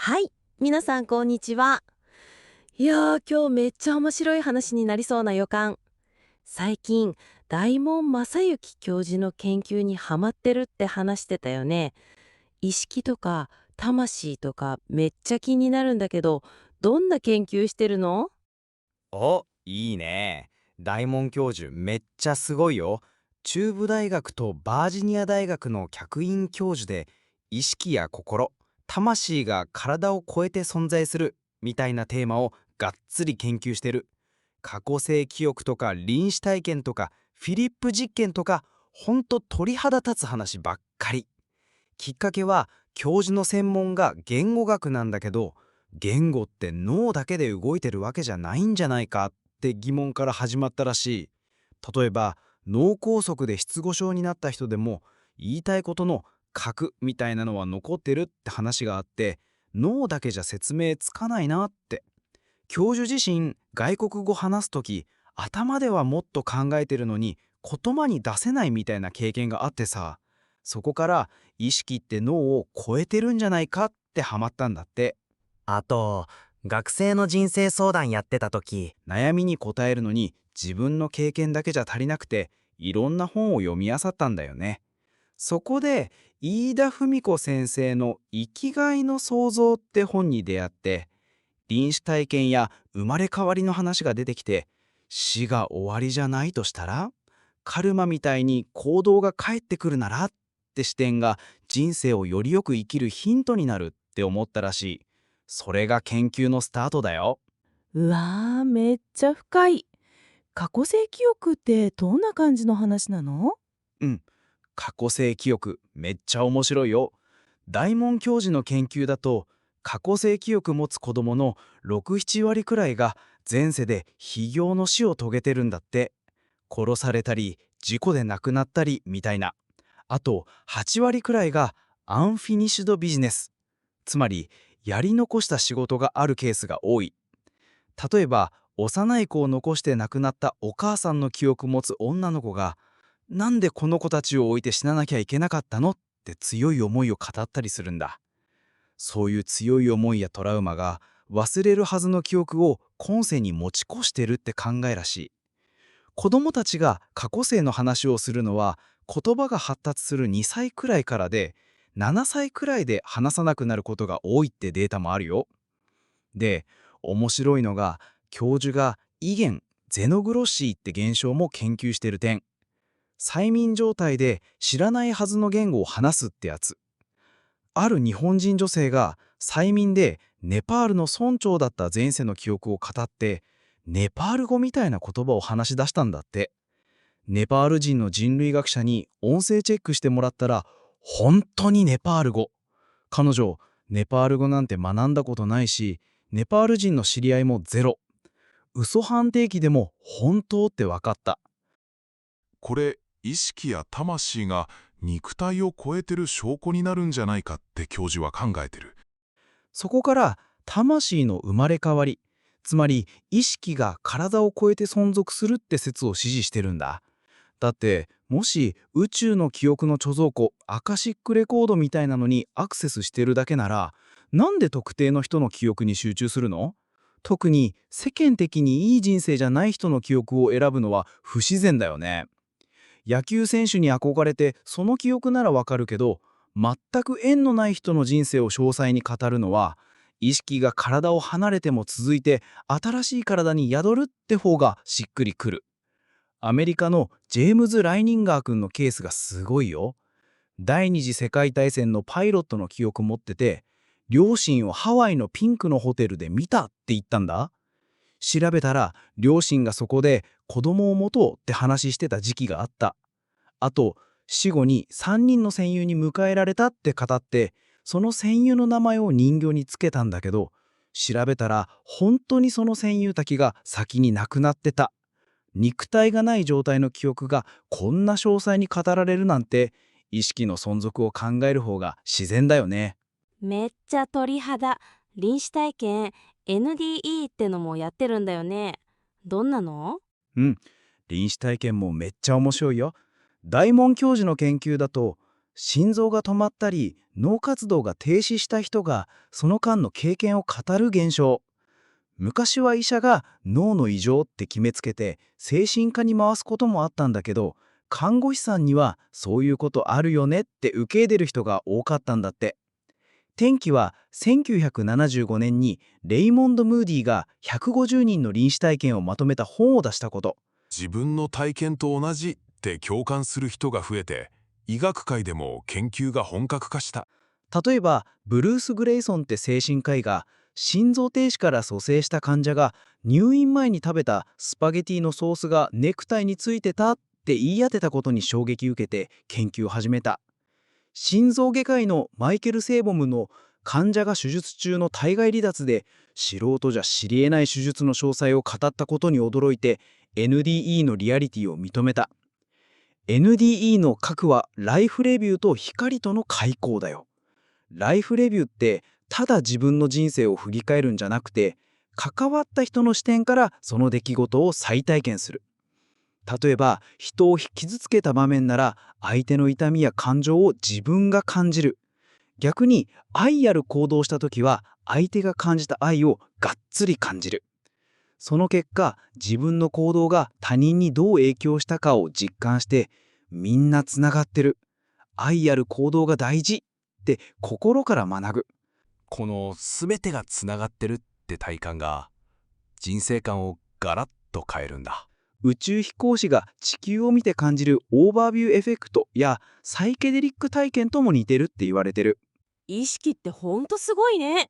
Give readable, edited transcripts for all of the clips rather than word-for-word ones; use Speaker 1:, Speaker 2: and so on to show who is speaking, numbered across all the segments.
Speaker 1: はい、皆さんこんにちは。今日めっちゃ面白い話になりそうな予感。最近、大門正幸教授の研究にハマってるって話してたよね。意識とか魂とかめっちゃ気になるんだけど、どんな研究してるの？
Speaker 2: お、いいね。大門教授めっちゃすごいよ。中部大学とバージニア大学の客員教授で、意識や心、魂が体を超えて存在するみたいなテーマをがっつり研究してる。過去性記憶とか臨死体験とかフィリップ実験とか、ほんと鳥肌立つ話ばっかり。きっかけは教授の専門が言語学なんだけど、言語って脳だけで動いてるわけじゃないんじゃないかって疑問から始まったらしい。例えば脳梗塞で失語症になった人でも、言いたいことの核みたいなのは残ってるって話があって、脳だけじゃ説明つかないなって。教授自身外国語話すとき、頭ではもっと考えてるのに言葉に出せないみたいな経験があってさ、そこから意識って脳を超えてるんじゃないかってハマったんだって。
Speaker 3: あと、学生の人生相談やってた時、
Speaker 2: 悩みに答えるのに自分の経験だけじゃ足りなくて、いろんな本を読み漁ったんだよね。そこで飯田文子先生の生きがいの創造って本に出会って、臨死体験や生まれ変わりの話が出てきて、死が終わりじゃないとしたら、カルマみたいに行動が返ってくるならって視点が人生をよりよく生きるヒントになるって思ったらしい。それが研究のスタートだよ。
Speaker 1: うわー、めっちゃ深い。過去性記憶ってどんな感じの話なの？
Speaker 2: うん。過去性記憶めっちゃ面白いよ。大門教授の研究だと、過去性記憶持つ子供の6、7割くらいが前世で非業の死を遂げてるんだって。殺されたり事故で亡くなったりみたいな。あと8割くらいがアンフィニッシュドビジネス、つまりやり残した仕事があるケースが多い。例えば幼い子を残して亡くなったお母さんの記憶を持つ女の子が、なんでこの子たちを置いて死ななきゃいけなかったのって強い思いを語ったりするんだ。そういう強い思いやトラウマが忘れるはずの記憶を今世に持ち越してるって考えらしい。子供たちが過去世の話をするのは、言葉が発達する2歳くらいからで、7歳くらいで話さなくなることが多いってデータもあるよ。で、面白いのが、教授が遺言、ゼノグロッシーって現象も研究してる点。催眠状態で知らないはずの言語を話すってやつ。ある日本人女性が催眠でネパールの村長だった前世の記憶を語って、ネパール語みたいな言葉を話し出したんだって。ネパール人の人類学者に音声チェックしてもらったら、本当にネパール語。彼女、ネパール語なんて学んだことないし、ネパール人の知り合いもゼロ。嘘判定機でも本当って分かった。
Speaker 4: これ、意識や魂が肉体を超えてる証拠になるんじゃないかって教授は考えてる。
Speaker 2: そこから魂の生まれ変わり、つまり意識が体を超えて存続するって説を支持してるんだ。だってもし宇宙の記憶の貯蔵庫アカシックレコードみたいなのにアクセスしてるだけなら、なんで特定の人の記憶に集中するの？特に世間的にいい人生じゃない人の記憶を選ぶのは不自然だよね。野球選手に憧れてその記憶ならわかるけど、全く縁のない人の人生を詳細に語るのは、意識が体を離れても続いて新しい体に宿るって方がしっくりくる。アメリカのジェームズ・ライニンガー君のケースがすごいよ。第二次世界大戦のパイロットの記憶持ってて、両親をハワイのピンクのホテルで見たって言ったんだ。調べたら両親がそこで子供を持とうって話してた時期があった。あと死後に3人の戦友に迎えられたって語って、その戦友の名前を人形につけたんだけど、調べたら本当にその戦友たちが先に亡くなってた。肉体がない状態の記憶がこんな詳細に語られるなんて、意識の存続を考える方が自然だよね。
Speaker 1: めっちゃ鳥肌。臨死体験 NDE ってのもやってるんだよね。どんなの？
Speaker 2: うん。臨死体験もめっちゃ面白いよ。大門教授の研究だと、心臓が止まったり脳活動が停止した人がその間の経験を語る現象。昔は医者が脳の異常って決めつけて精神科に回すこともあったんだけど、看護師さんにはそういうことあるよねって受け入れる人が多かったんだって。転機は1975年にレイモンド・ムーディーが150人の臨死体験をまとめた本を出したこと。
Speaker 4: 自分の体験と同じって共感する人が増えて、医学界でも研究が本格化した。
Speaker 2: 例えばブルース・グレイソンって精神科医が、心臓停止から蘇生した患者が入院前に食べたスパゲティのソースがネクタイについてたって言い当てたことに衝撃受けて研究を始めた。心臓外科医のマイケル・セーボムの患者が手術中の体外離脱で素人じゃ知り得ない手術の詳細を語ったことに驚いて NDE のリアリティを認めた。 NDE の核はライフレビューと光との開口だよ。ライフレビューってただ自分の人生を振り返るんじゃなくて、関わった人の視点からその出来事を再体験する。例えば人を傷つけた場面なら相手の痛みや感情を自分が感じる。逆に愛ある行動をした時は相手が感じた愛をがっつり感じる。その結果自分の行動が他人にどう影響したかを実感して、みんなつながってる、愛ある行動が大事って心から学ぶ。
Speaker 5: この全てがつながってるって体感が人生観をガラッと変えるんだ。
Speaker 2: 宇宙飛行士が地球を見て感じるオーバービューエフェクトやサイケデリック体験とも似てるって言われてる。
Speaker 1: 意識ってほんとすごいね。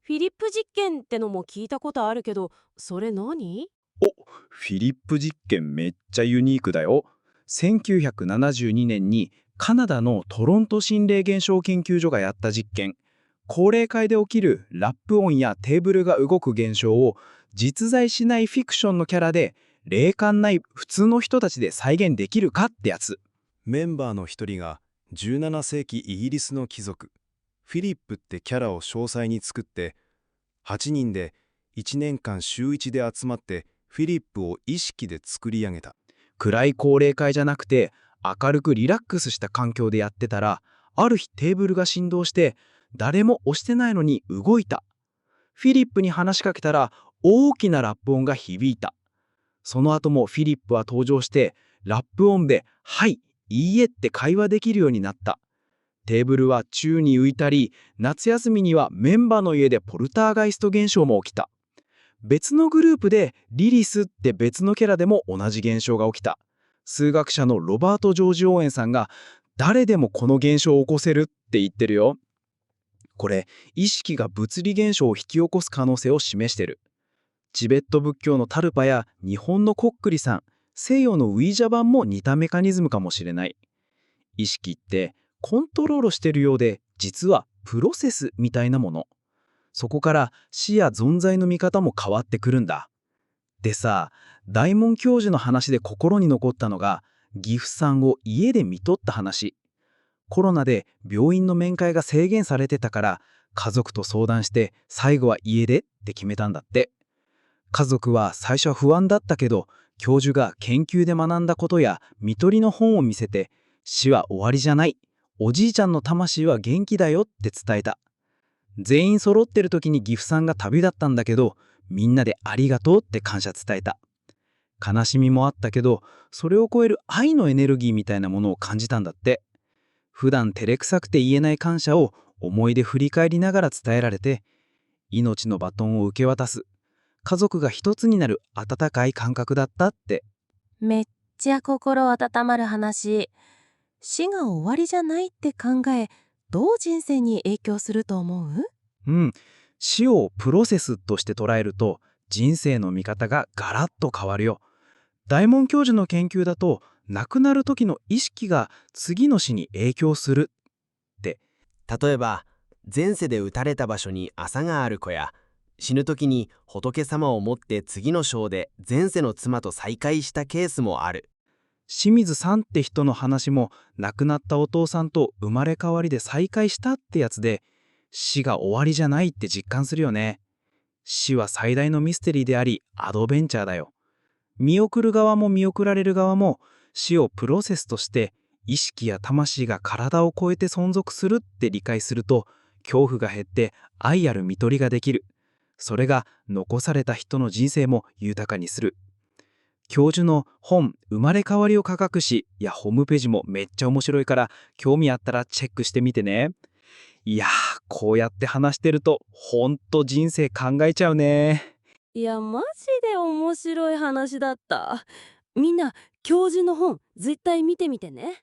Speaker 1: フィリップ実験ってのも聞いたことあるけど、それ何？
Speaker 2: フィリップ実験めっちゃユニークだよ。1972年にカナダのトロント心霊現象研究所がやった実験。高齢会で起きるラップ音やテーブルが動く現象を実在しないフィクションのキャラで霊感ない普通の人たちで再現できるかってやつ。
Speaker 6: メンバーの一人が17世紀イギリスの貴族、フィリップってキャラを詳細に作って、8人で1年間週1で集まってフィリップを意識で作り上げた。
Speaker 2: 暗い高齢会じゃなくて明るくリラックスした環境でやってたら、ある日テーブルが振動して誰も押してないのに動いた。フィリップに話しかけたら大きなラップ音が響いた。その後もフィリップは登場してラップ音で「はい、いいえ」って会話できるようになった。テーブルは宙に浮いたり、夏休みにはメンバーの家でポルターガイスト現象も起きた。別のグループでリリスって別のキャラでも同じ現象が起きた。数学者のロバート・ジョージ・オーエンさんが誰でもこの現象を起こせるって言ってるよ。これ、意識が物理現象を引き起こす可能性を示してる。チベット仏教のタルパや日本のコックリさん、西洋のウィージャ版も似たメカニズムかもしれない。意識ってコントロールしてるようで、実はプロセスみたいなもの。そこから死や存在の見方も変わってくるんだ。でさ、大門教授の話で心に残ったのが、岐阜さんを家で見とった話。コロナで病院の面会が制限されてたから、家族と相談して最後は家でって決めたんだって。家族は最初は不安だったけど、教授が研究で学んだことや看取りの本を見せて、死は終わりじゃない、おじいちゃんの魂は元気だよって伝えた。全員揃ってる時に岐阜さんが旅立ったんだけど、みんなでありがとうって感謝伝えた。悲しみもあったけど、それを超える愛のエネルギーみたいなものを感じたんだって。普段照れくさくて言えない感謝を思い出振り返りながら伝えられて、命のバトンを受け渡す。家族が一つになる温かい感覚だったって。
Speaker 1: めっちゃ心温まる話。死が終わりじゃないって考え、どう人生に影響すると思う？
Speaker 2: 死をプロセスとして捉えると人生の見方がガラッと変わるよ。大門教授の研究だと、亡くなる時の意識が次の死に影響するって。
Speaker 3: 例えば、前世で撃たれた場所に朝がある子や、死ぬ時に仏様を持って次の章で前世の妻と再会したケースもある。
Speaker 2: 清水さんって人の話も、亡くなったお父さんと生まれ変わりで再会したってやつで、死が終わりじゃないって実感するよね。死は最大のミステリーであり、アドベンチャーだよ。見送る側も見送られる側も、死をプロセスとして意識や魂が体を超えて存続するって理解すると、恐怖が減って愛ある看取りができる。それが残された人の人生も豊かにする。教授の本生まれ変わりを科学史やホームページもめっちゃ面白いから、興味あったらチェックしてみてね。いやー、こうやって話してるとほんと人生考えちゃうね。
Speaker 1: いや、マジで面白い話だった。みんな、教授の本絶対見てみてね。